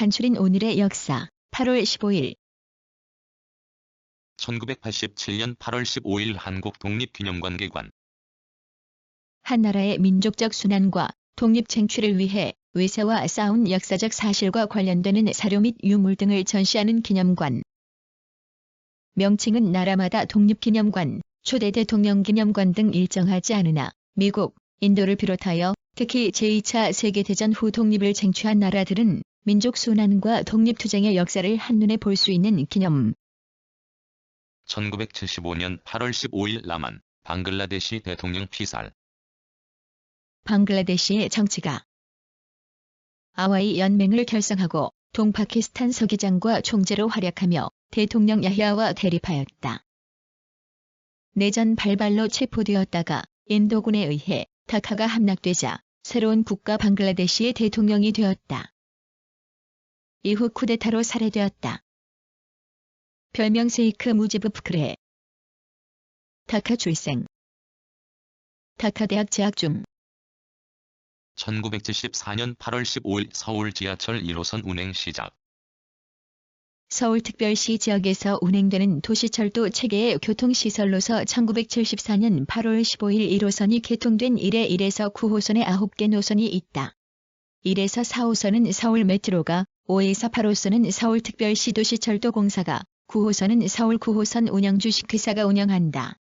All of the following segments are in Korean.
간추린 오늘의 역사. 8월 15일 1987년 8월 15일 한국 독립기념관 개관. 한나라의 민족적 순환과 독립 쟁취를 위해 외세와 싸운 역사적 사실과 관련되는 사료 및 유물 등을 전시하는 기념관. 명칭은 나라마다 독립기념관, 초대 대통령기념관 등 일정하지 않으나 미국, 인도를 비롯하여 특히 제2차 세계대전 후 독립을 쟁취한 나라들은 민족 순환과 독립투쟁의 역사를 한눈에 볼 수 있는 기념. 1975년 8월 15일 남한, 방글라데시 대통령 피살. 방글라데시의 정치가 아와이 연맹을 결성하고 동파키스탄 서기장과 총재로 활약하며 대통령 야히야와 대립하였다. 내전 발발로 체포되었다가 인도군에 의해 다카가 함락되자 새로운 국가 방글라데시의 대통령이 되었다. 이후 쿠데타로 살해되었다. 별명 세이크 무지브 프크레. 다카 출생. 다카 대학 재학 중. 1974년 8월 15일 서울 지하철 1호선 운행 시작. 서울특별시 지역에서 운행되는 도시철도 체계의 교통시설로서 1974년 8월 15일 1호선이 개통된 이래 1에서 9호선의 9개 노선이 있다. 1에서 4호선은 서울 메트로가, 5에서 8호선은 서울특별시 도시철도공사가, 9호선은 서울 9호선 운영주식회사가 운영한다.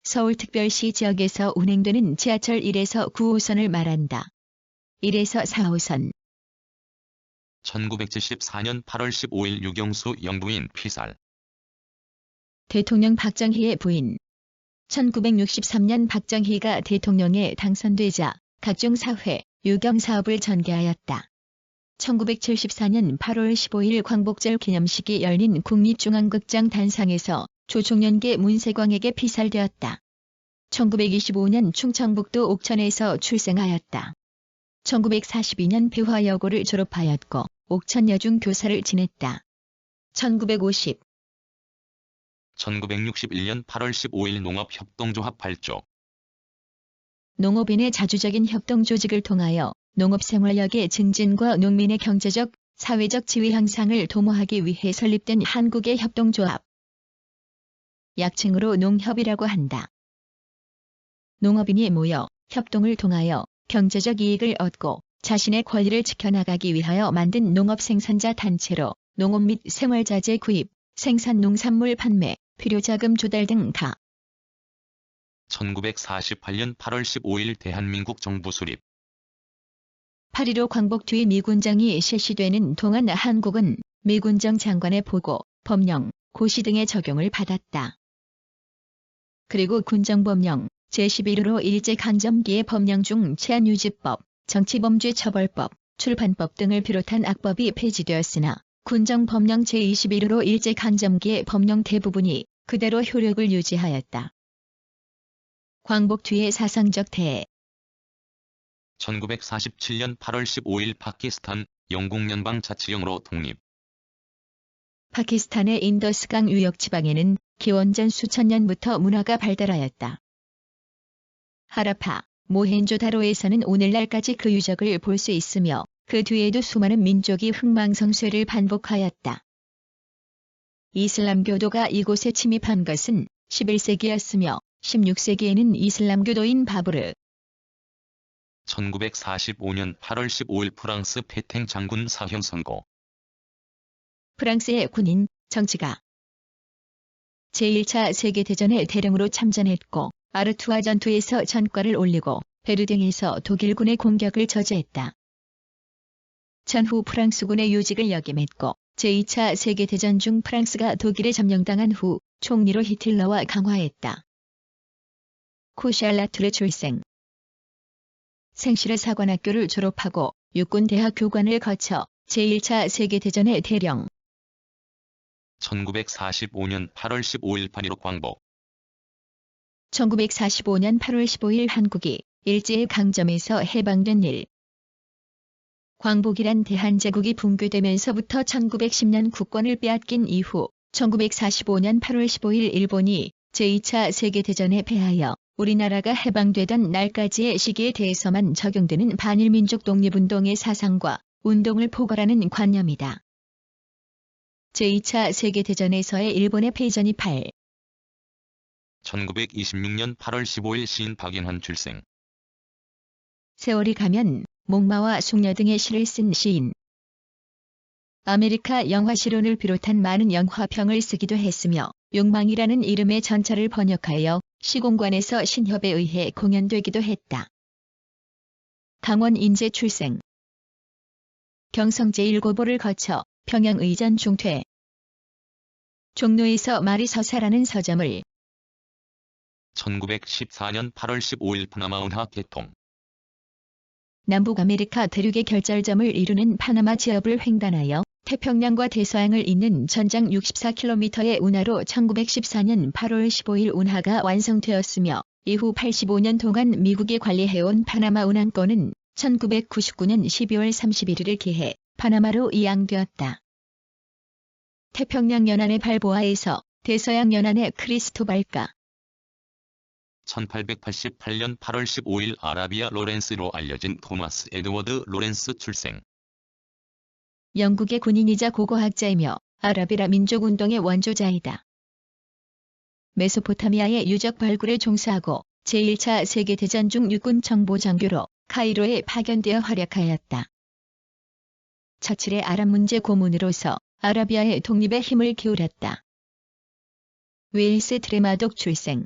서울특별시 지역에서 운행되는 지하철 1에서 9호선을 말한다. 1에서 4호선. 1974년 8월 15일 유경수 영부인 피살. 대통령 박정희의 부인. 1963년 박정희가 대통령에 당선되자 각종 사회, 유경 사업을 전개하였다. 1974년 8월 15일 광복절 기념식이 열린 국립중앙극장 단상에서 조총련계 문세광에게 피살되었다. 1925년 충청북도 옥천에서 출생하였다. 1942년 배화여고를 졸업하였고 옥천여중 교사를 지냈다. 1951년 8월 15일 농업협동조합 발족. 농업인의 자주적인 협동 조직을 통하여 농업생활력의 증진과 농민의 경제적, 사회적 지위 향상을 도모하기 위해 설립된 한국의 협동조합. 약칭으로 농협이라고 한다. 농업인이 모여 협동을 통하여 경제적 이익을 얻고 자신의 권리를 지켜나가기 위하여 만든 농업생산자 단체로 농업 및 생활자재 구입, 생산 농산물 판매, 필요자금 조달 등 다. 1948년 8월 15일 대한민국 정부 수립. 8.15 광복 뒤 미군정이 실시되는 동안 한국은 미군정 장관의 보고, 법령, 고시 등의 적용을 받았다. 그리고 군정법령, 제11호로 일제강점기의 법령 중 치안유지법, 정치범죄처벌법, 출판법 등을 비롯한 악법이 폐지되었으나 군정법령 제21호로 일제강점기의 법령 대부분이 그대로 효력을 유지하였다. 광복 뒤의 사상적 대해. 1947년 8월 15일 파키스탄, 영국 연방자치령으로 독립. 파키스탄의 인더스강 유역 지방에는 기원전 수천 년부터 문화가 발달하였다. 하라파, 모헨조다로에서는 오늘날까지 그 유적을 볼 수 있으며 그 뒤에도 수많은 민족이 흥망성쇠를 반복하였다. 이슬람교도가 이곳에 침입한 것은 11세기였으며 16세기에는 이슬람교도인 바브르 1945년 8월 15일 프랑스 페탱 장군 사형 선고. 프랑스의 군인, 정치가 제1차 세계대전에 대령으로 참전했고 아르투아 전투에서 전과를 올리고 베르댕에서 독일군의 공격을 저지했다. 전후 프랑스군의 요직을 역임했고 제2차 세계대전 중 프랑스가 독일에 점령당한 후 총리로 히틀러와 강화했다. 코샬라투르 출생. 생시르 사관학교를 졸업하고 육군대학 교관을 거쳐 제1차 세계대전의 대령. 1945년 8월 15일 8.15 광복. 1945년 8월 15일 한국이 일제강점에서 해방된 일. 광복이란 대한제국이 붕괴되면서부터 1910년 국권을 빼앗긴 이후 1945년 8월 15일 일본이 제2차 세계대전에 패하여 우리나라가 해방되던 날까지의 시기에 대해서만 적용되는 반일민족 독립운동의 사상과 운동을 포괄하는 관념이다. 제2차 세계대전에서의 일본의 패전이 1926년 8월 15일 시인 박연환 출생. 세월이 가면 목마와 숙녀 등의 시를 쓴 시인. 아메리카 영화시론을 비롯한 많은 영화평을 쓰기도 했으며 욕망이라는 이름의 전차를 번역하여 시공관에서 신협에 의해 공연되기도 했다. 강원 인제 출생. 경성 제1고보를 거쳐 평양의전 중퇴. 종로에서 마리서사라는 서점을 1914년 8월 15일 파나마 운하 개통. 남북아메리카 대륙의 결절점을 이루는 파나마 지역을 횡단하여 태평양과 대서양을 잇는 전장 64km의 운하로 1914년 8월 15일 운하가 완성되었으며 이후 85년 동안 미국이 관리해온 파나마 운항권은 1999년 12월 31일을 기해 파나마로 이양되었다. 태평양 연안의 발보아에서 대서양 연안의 크리스토발가. 1888년 8월 15일 아라비아 로렌스로 알려진 토마스 에드워드 로렌스 출생. 영국의 군인이자 고고학자이며 아라비라 민족운동의 원조자이다. 메소포타미아의 유적 발굴에 종사하고 제1차 세계대전 중 육군 정보장교로 카이로에 파견되어 활약하였다. 처칠의 아랍 문제 고문으로서 아라비아의 독립에 힘을 기울였다. 웨일스 드레마독 출생.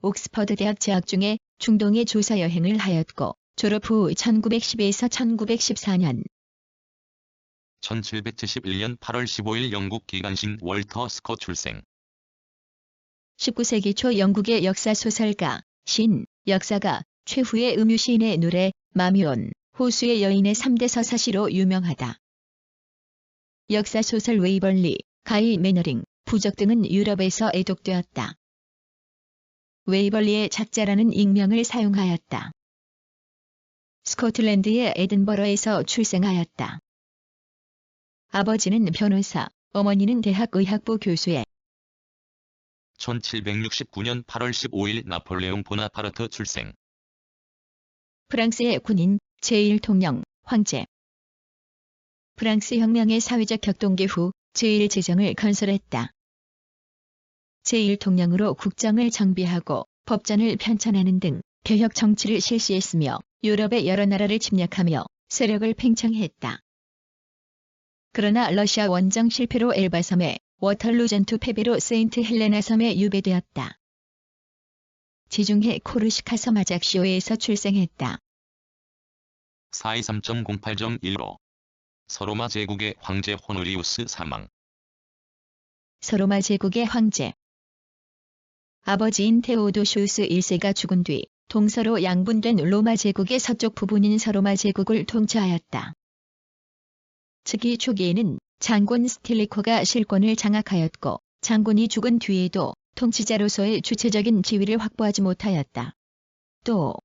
옥스퍼드 대학 재학 중에 중동에 조사 여행을 하였고 졸업 후 1912에서 1914년 1771년 8월 15일 영국 기관신 월터 스콧 출생. 19세기 초 영국의 역사소설가, 신, 역사가, 최후의 음유시인의 노래, 마미온, 호수의 여인의 3대 서사시로 유명하다. 역사소설 웨이벌리, 가이 매너링, 부적 등은 유럽에서 애독되었다. 웨이벌리의 작자라는 익명을 사용하였다. 스코틀랜드의 에든버러에서 출생하였다. 아버지는 변호사, 어머니는 대학의학부 교수에 1769년 8월 15일 나폴레옹 보나파르트 출생. 프랑스의 군인, 제1통령, 황제. 프랑스 혁명의 사회적 격동기 후 제1제정을 건설했다. 제1통령으로 국정을 정비하고 법전을 편찬하는 등 개혁 정치를 실시했으며 유럽의 여러 나라를 침략하며 세력을 팽창했다. 그러나 러시아 원정 실패로 엘바섬에, 워털루 전투 패배로 세인트 헬레나 섬에 유배되었다. 지중해 코르시카 섬 아작시오에서 출생했다. 423.08.15 서로마 제국의 황제 호노리우스 사망. 서로마 제국의 황제. 아버지인 테오도시우스 1세가 죽은 뒤 동서로 양분된 로마 제국의 서쪽 부분인 서로마 제국을 통치하였다. 즉위 초기에는 장군 스틸리코가 실권을 장악하였고 장군이 죽은 뒤에도 통치자로서의 주체적인 지위를 확보하지 못하였다. 또